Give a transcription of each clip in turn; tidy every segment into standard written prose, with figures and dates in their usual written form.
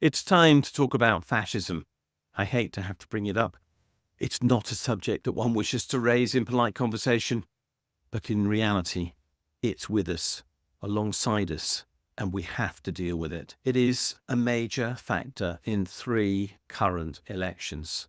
It's time to talk about fascism. I hate to have to bring it up. It's not a subject that one wishes to raise in polite conversation, but in reality, it's with us, alongside us, and we have to deal with it. It is a major factor in 3 current elections.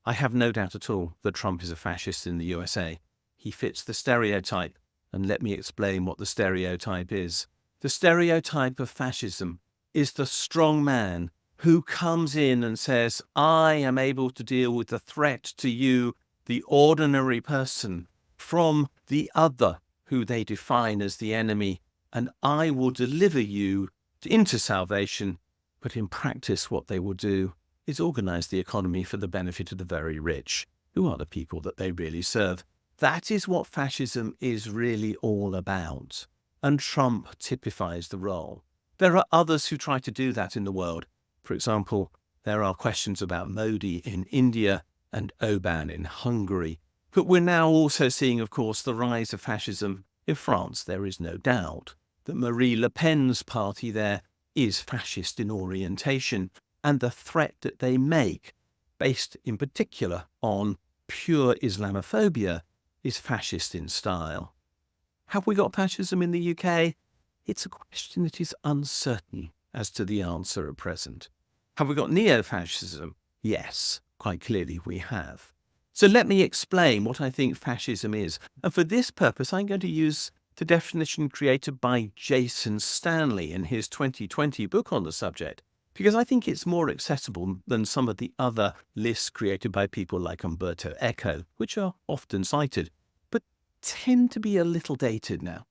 I have no doubt at all that Trump is a fascist in the USA. He fits the stereotype, and let me explain what the stereotype is. The stereotype of fascism is the strong man who comes in and says, I am able to deal with the threat to you, the ordinary person, from the other, who they define as the enemy, and I will deliver you into salvation. But in practice, what they will do is organize the economy for the benefit of the very rich, who are the people that they really serve. That is what fascism is really all about. And Trump typifies the role. There are others who try to do that in the world. For example, there are questions about Modi in India and Orbán in Hungary. But we're now also seeing, of course, the rise of fascism in France. There is no doubt that Marine Le Pen's party there is fascist in orientation, and the threat that they make, based in particular on pure Islamophobia, is fascist in style. Have we got fascism in the UK? It's a question that is uncertain as to the answer at present. Have we got neo-fascism? Yes, quite clearly we have. So let me explain what I think fascism is. And for this purpose, I'm going to use the definition created by Jason Stanley in his 2020 book on the subject, because I think it's more accessible than some of the other lists created by people like Umberto Eco, which are often cited, but tend to be a little dated now.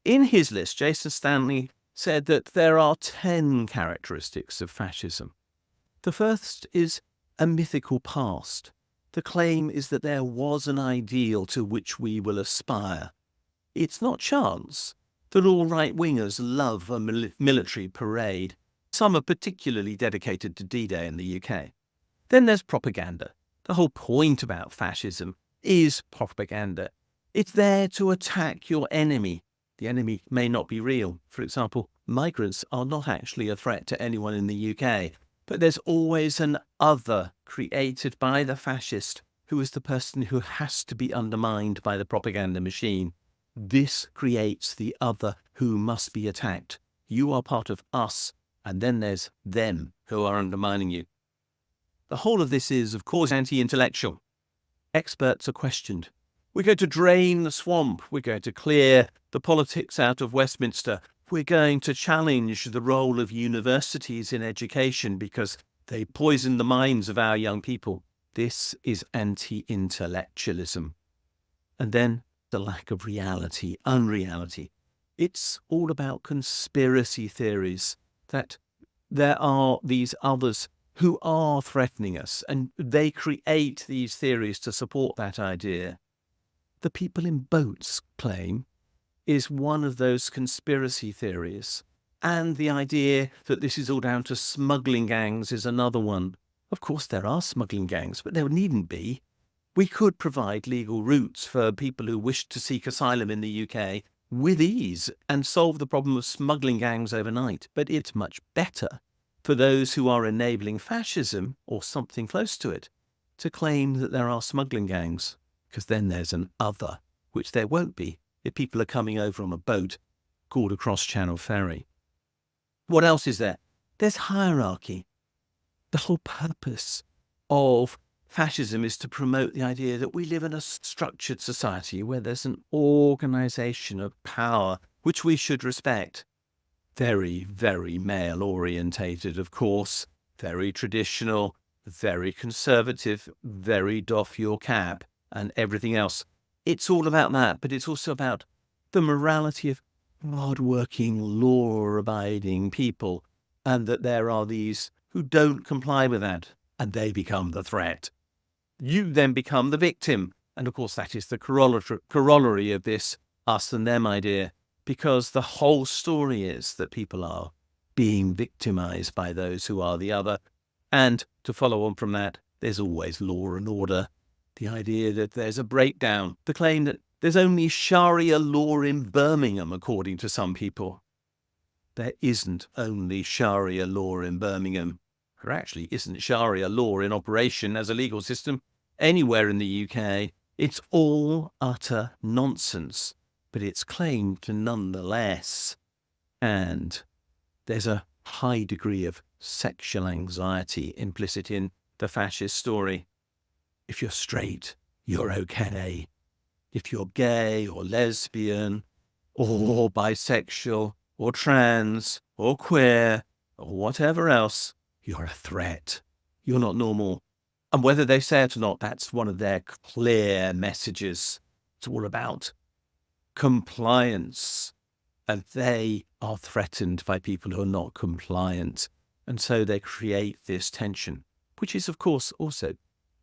In his list, Jason Stanley said that there are 10 characteristics of fascism. The first is a mythical past. The claim is that there was an ideal to which we will aspire. It's not chance that all right-wingers love a military parade. Some are particularly dedicated to D-Day in the UK. Then there's propaganda. The whole point about fascism is propaganda. It's there to attack your enemy. The enemy may not be real. For example, migrants are not actually a threat to anyone in the UK, but there's always an other created by the fascist who is the person who has to be undermined by the propaganda machine. This creates the other who must be attacked. You are part of us, and then there's them who are undermining you. The whole of this is, of course, anti-intellectual. Experts are questioned. We're going to drain the swamp. We're going to clear the politics out of Westminster. We're going to challenge the role of universities in education because they poison the minds of our young people. This is anti-intellectualism. And then the lack of reality, unreality. It's all about conspiracy theories, that there are these others who are threatening us, and they create these theories to support that idea. The people in boats claim is one of those conspiracy theories, and the idea that this is all down to smuggling gangs is another one. Of course, there are smuggling gangs, but there needn't be. We could provide legal routes for people who wish to seek asylum in the UK with ease and solve the problem of smuggling gangs overnight. But it's much better for those who are enabling fascism, or something close to it, to claim that there are smuggling gangs, because then there's an other, which there won't be if people are coming over on a boat called a cross-channel ferry. What else is there? There's hierarchy. The whole purpose of fascism is to promote the idea that we live in a structured society where there's an organization of power which we should respect. Very, very male-orientated, of course, very traditional, very conservative, very doff your cap, and everything else. It's all about that, but it's also about the morality of hardworking, law-abiding people, and that there are these who don't comply with that, and they become the threat. You then become the victim. And of course, that is the corollary of this us and them idea, because the whole story is that people are being victimized by those who are the other. And to follow on from that, there's always law and order. The idea that there's a breakdown, the claim that there's only Sharia law in Birmingham, according to some people. There isn't only Sharia law in Birmingham. There actually isn't Sharia law in operation as a legal system anywhere in the UK. It's all utter nonsense, but it's claimed nonetheless. And there's a high degree of sexual anxiety implicit in the fascist story. If you're straight, you're okay. If you're gay or lesbian or bisexual or trans or queer or whatever else, you're a threat. You're not normal. And whether they say it or not, that's one of their clear messages. It's all about compliance. And they are threatened by people who are not compliant. And so they create this tension, which is, of course, also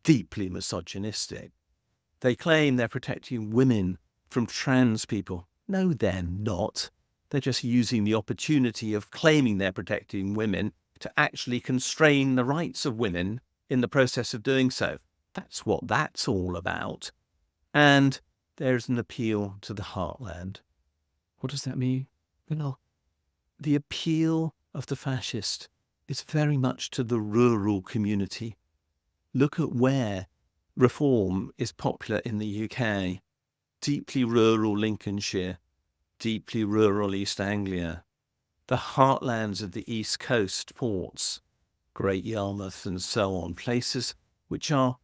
deeply misogynistic. They claim they're protecting women from trans people. No, they're not. They're just using the opportunity of claiming they're protecting women to actually constrain the rights of women in the process of doing so. That's what that's all about. And there's an appeal to the heartland. What does that mean? Well, the appeal of the fascist is very much to the rural community. Look at where reform is popular in the UK. Deeply rural Lincolnshire, deeply rural East Anglia, the heartlands of the East Coast ports, Great Yarmouth and so on, places which are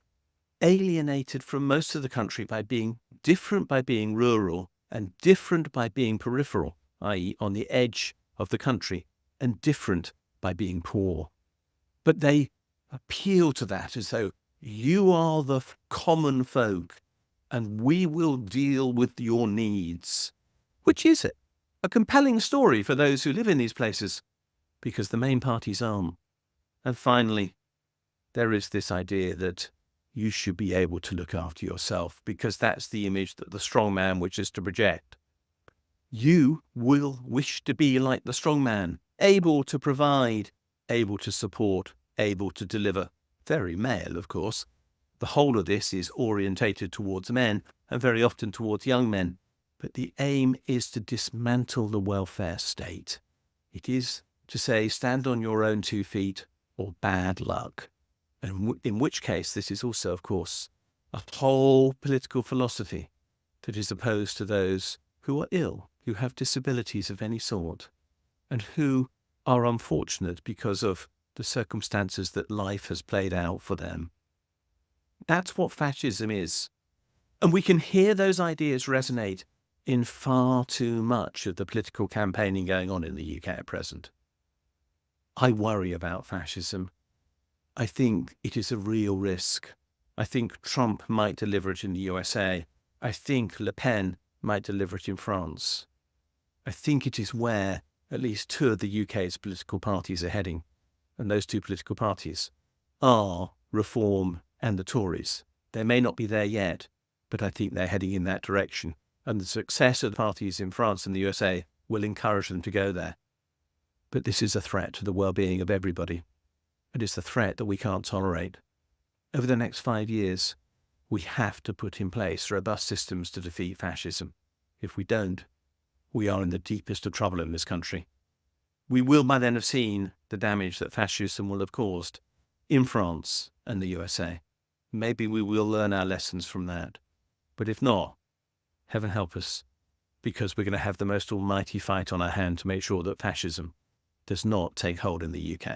alienated from most of the country by being different by being rural and different by being peripheral, i.e. on the edge of the country, and different by being poor. But they appeal to that as though you are the common folk and we will deal with your needs. Which is it? A compelling story for those who live in these places, because the main parties aren't. And finally, there is this idea that you should be able to look after yourself, because that's the image that the strong man wishes to project. You will wish to be like the strong man, able to provide, able to support, able to deliver. Very male, of course. The whole of this is orientated towards men and very often towards young men. But the aim is to dismantle the welfare state. It is to say, stand on your own 2 feet or bad luck. And in which case, this is also, of course, a whole political philosophy that is opposed to those who are ill, who have disabilities of any sort, and who are unfortunate because of the circumstances that life has played out for them. That's what fascism is. And we can hear those ideas resonate in far too much of the political campaigning going on in the UK at present. I worry about fascism. I think it is a real risk. I think Trump might deliver it in the USA. I think Le Pen might deliver it in France. I think it is where at least 2 of the UK's political parties are heading. And those 2 political parties are Reform and the Tories. They may not be there yet, but I think they're heading in that direction. And the success of the parties in France and the USA will encourage them to go there. But this is a threat to the well-being of everybody. It is a threat that we can't tolerate. Over the next 5 years, we have to put in place robust systems to defeat fascism. If we don't, we are in the deepest of trouble in this country. We will by then have seen the damage that fascism will have caused in France and the USA. Maybe we will learn our lessons from that. But if not, heaven help us, because we're going to have the most almighty fight on our hand to make sure that fascism does not take hold in the UK.